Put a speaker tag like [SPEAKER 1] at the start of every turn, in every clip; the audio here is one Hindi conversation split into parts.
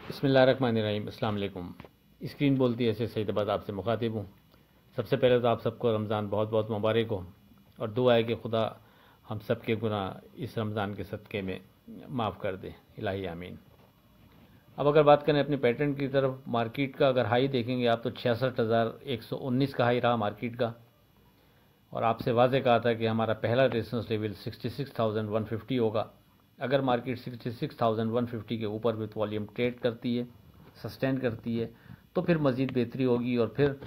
[SPEAKER 1] बिस्मिल्लाहिर्रहमानिर्रहीम। अस्सलाम वालेकुम। स्क्रीन बोलती है ऐसे सईदाबाद आपसे मुखातिब हूँ। सबसे पहले तो आप सबको रमज़ान बहुत बहुत मुबारक हो और दुआ है कि खुदा हम सब के गुनाह इस रमज़ान के सदक़े में माफ़ कर दे। इलाही आमीन। अब अगर बात करें अपनी पैटर्न की तरफ, मार्केट का अगर हाई देखेंगे आप तो 66,119 का हाई रहा मार्केट का, और आपसे वाज़े कहा था कि हमारा पहला रेजिस्टेंस लेवल 66,150 होगा। अगर मार्केट 66,150 के ऊपर विथ वॉल्यूम ट्रेड करती है, सस्टेन करती है, तो फिर मज़ीद बेहतरी होगी और फिर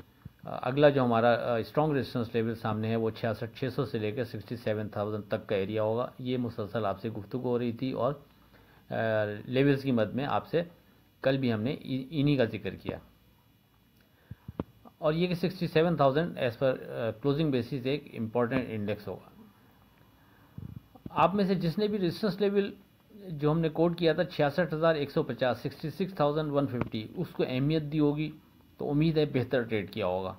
[SPEAKER 1] अगला जो हमारा स्ट्रॉन्ग रेजिस्टेंस लेवल सामने है वो 66,600 से लेकर 67,000 तक का एरिया होगा। ये मुसलसल आपसे गुफ्तगू हो रही थी और लेवल्स की मद में आपसे कल भी हमने इन्हीं का जिक्र किया, और ये कि 67,000 एज पर क्लोजिंग बेसिस एक इम्पॉर्टेंट इंडेक्स होगा। आप में से जिसने भी रेजिस्टेंस लेवल जो हमने कोड किया था 66,150 66,150 उसको अहमियत दी होगी, तो उम्मीद है बेहतर ट्रेड किया होगा।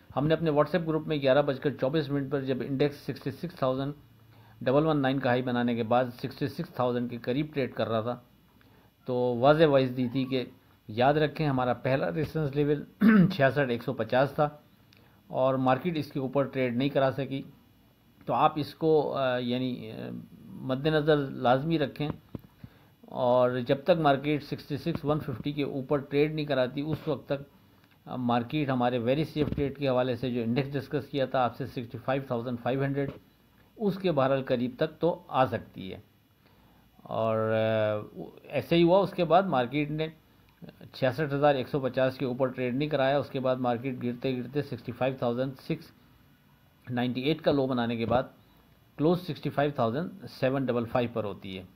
[SPEAKER 1] हमने अपने व्हाट्सएप ग्रुप में 11:24 पर जब इंडेक्स 66,119 का हाई बनाने के बाद 66,000 के करीब ट्रेड कर रहा था, तो वाज़े वाइज दी थी कि याद रखें हमारा पहला रेजिस्टेंस लेवल 66,150 था और मार्केट इसके ऊपर ट्रेड नहीं करा सकी, तो आप इसको यानी मद्देनज़र लाजमी रखें। और जब तक मार्केट 66,150 के ऊपर ट्रेड नहीं कराती उस वक्त तक मार्केट हमारे वेरी सेफ ट्रेड के हवाले से जो इंडेक्स डिस्कस किया था आपसे 65,500 उसके बहरहाल करीब तक तो आ सकती है। और ऐसे ही हुआ। उसके बाद मार्केट ने 66,150 के ऊपर ट्रेड नहीं कराया। उसके बाद मार्केट गिरते गिरते 65,698 का लो बनाने के बाद क्लोज 65,755 पर होती है।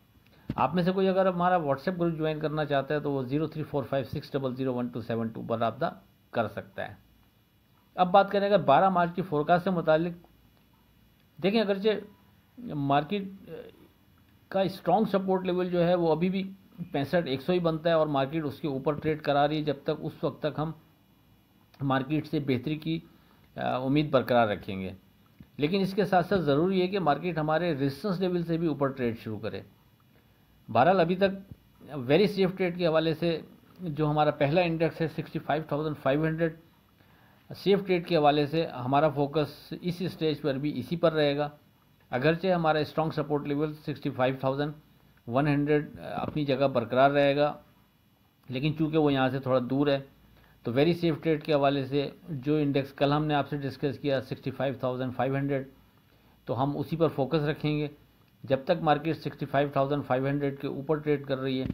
[SPEAKER 1] आप में से कोई अगर हमारा व्हाट्सएप ग्रुप ज्वाइन करना चाहता है तो वो 0345600127 पर रब्ता कर सकता है। अब बात करें अगर 12 मार्च की फोरकास्ट से मुतालिक, देखें अगरचे मार्केट का स्ट्रॉन्ग सपोर्ट लेवल जो है वो अभी भी 65,100 ही बनता है और मार्केट उसके ऊपर ट्रेड करा रही है। जब तक उस वक्त तक हम मार्केट से बेहतरी की उम्मीद बरकरार रखेंगे, लेकिन इसके साथ साथ ज़रूरी है कि मार्केट हमारे रेजिस्टेंस लेवल से भी ऊपर ट्रेड शुरू करे। बहरहाल अभी तक वेरी सेफ ट्रेड के हवाले से जो हमारा पहला इंडेक्स है 65,500, सेफ ट्रेड के हवाले से हमारा फोकस इस स्टेज पर भी इसी पर रहेगा। अगरचे हमारा स्ट्रॉन्ग सपोर्ट लेवल 65,100 अपनी जगह बरकरार रहेगा, लेकिन चूंकि वो यहाँ से थोड़ा दूर है, तो वेरी सेफ ट्रेड के हवाले से जो इंडेक्स कल हमने आपसे डिस्कस किया 65,500, तो हम उसी पर फोकस रखेंगे। जब तक मार्केट 65,500 के ऊपर ट्रेड कर रही है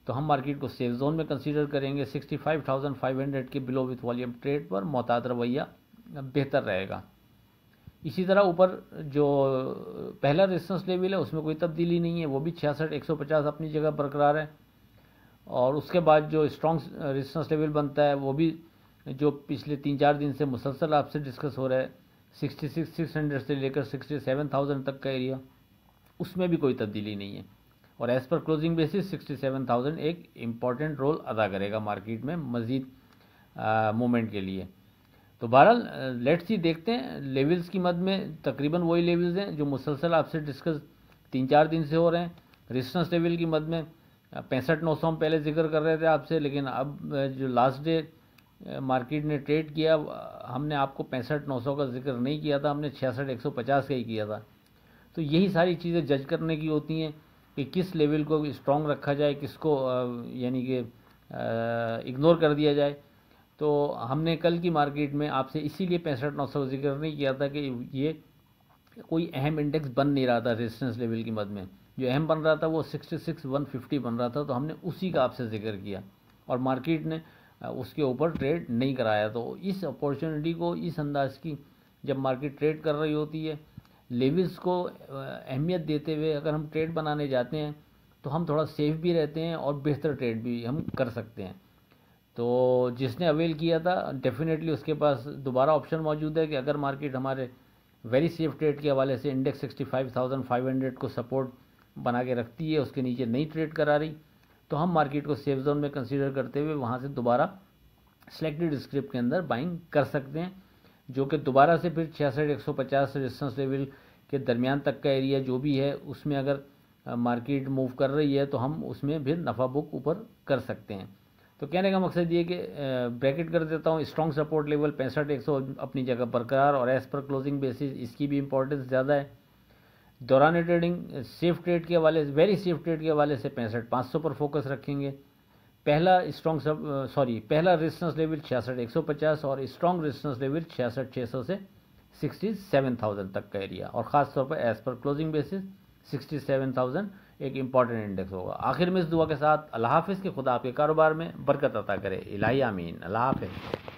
[SPEAKER 1] तो हम मार्केट को सेफ जोन में कंसीडर करेंगे। 65,500 के बिलो विथ वॉल्यूम ट्रेड पर मोहतात रवैया बेहतर रहेगा। इसी तरह ऊपर जो पहला रेजिस्टेंस लेवल है उसमें कोई तब्दीली नहीं है, वो भी 66,150 अपनी जगह बरकरार है। और उसके बाद जो स्ट्रॉन्ग रेजिस्टेंस लेवल बनता है वो भी जो पिछले 3-4 दिन से मुसलसल आपसे डिस्कस हो रहा है 66,600 से लेकर 67,000 तक का एरिया, उसमें भी कोई तब्दीली नहीं है। और एज़ पर क्लोजिंग बेसिस 67,000 एक इम्पॉर्टेंट रोल अदा करेगा मार्केट में मज़ीद मूवमेंट के लिए। तो बहरहाल लेट्स सी, देखते हैं लेवल्स की मद में तकरीबन वही लेवल्स हैं जो मुसलसल आपसे डिस्कस 3-4 दिन से हो रहे हैं। रेजिस्टेंस लेवल की मद में 65,900 हम पहले जिक्र कर रहे थे आपसे, लेकिन अब जो लास्ट डे मार्केट ने ट्रेड किया हमने आपको 65,900 का जिक्र नहीं किया था, हमने 66,150 का ही किया था। तो यही सारी चीज़ें जज करने की होती हैं कि किस लेवल को स्ट्रॉन्ग रखा जाए, किसको यानी कि इग्नोर कर दिया जाए। तो हमने कल की मार्केट में आपसे इसीलिए 65,900 का जिक्र नहीं किया था कि ये कोई अहम इंडेक्स बन नहीं रहा था रेजिस्टेंस लेवल की मद में। जो अहम बन रहा था वो 66,150 बन रहा था, तो हमने उसी का आपसे जिक्र किया और मार्केट ने उसके ऊपर ट्रेड नहीं कराया। तो इस अपॉर्चुनिटी को, इस अंदाज की जब मार्केट ट्रेड कर रही होती है, लेवल्स को अहमियत देते हुए अगर हम ट्रेड बनाने जाते हैं तो हम थोड़ा सेफ भी रहते हैं और बेहतर ट्रेड भी हम कर सकते हैं। तो जिसने अवेल किया था डेफिनेटली उसके पास दोबारा ऑप्शन मौजूद है कि अगर मार्केट हमारे वेरी सेफ ट्रेड के हवाले से इंडेक्स 65,500 को सपोर्ट बना के रखती है, उसके नीचे नहीं ट्रेड करा रही, तो हम मार्केट को सेफ जोन में कंसीडर करते हुए वहाँ से दोबारा सिलेक्टेड स्क्रिप्ट के अंदर बाइंग कर सकते हैं, जो कि दोबारा से फिर 66,150 रेजिस्टेंस लेवल के दरमियान तक का एरिया जो भी है उसमें अगर मार्केट मूव कर रही है तो हम उसमें भी नफ़ा बुक ऊपर कर सकते हैं। तो कहने का मकसद ये कि ब्रैकेट कर देता हूँ, स्ट्रॉन्ग सपोर्ट लेवल 65,100 अपनी जगह बरकरार और एज़ पर क्लोजिंग बेसिस इसकी भी इंपॉर्टेंस ज़्यादा है। दौरान ट्रेडिंग सेफ ट्रेड के हवाले से, वेरी सेफ ट्रेड के हवाले से 65,500 पर फोकस रखेंगे। पहला रेजिस्टेंस लेवल 66,150 और स्ट्रॉन्ग रेजिस्टेंस लेवल 66,600 से 67,000 तक का एरिया, और ख़ास तौर पर एज़ पर क्लोजिंग बेसिस 67,000 एक इंपॉर्टेंट इंडेक्स होगा। आखिर में इस दुआ के साथ अल्लाह हाफिज़, कि खुदा आपके कारोबार में बरकत अता करे। इलाही आमीन। अल्लाह हाफिज़।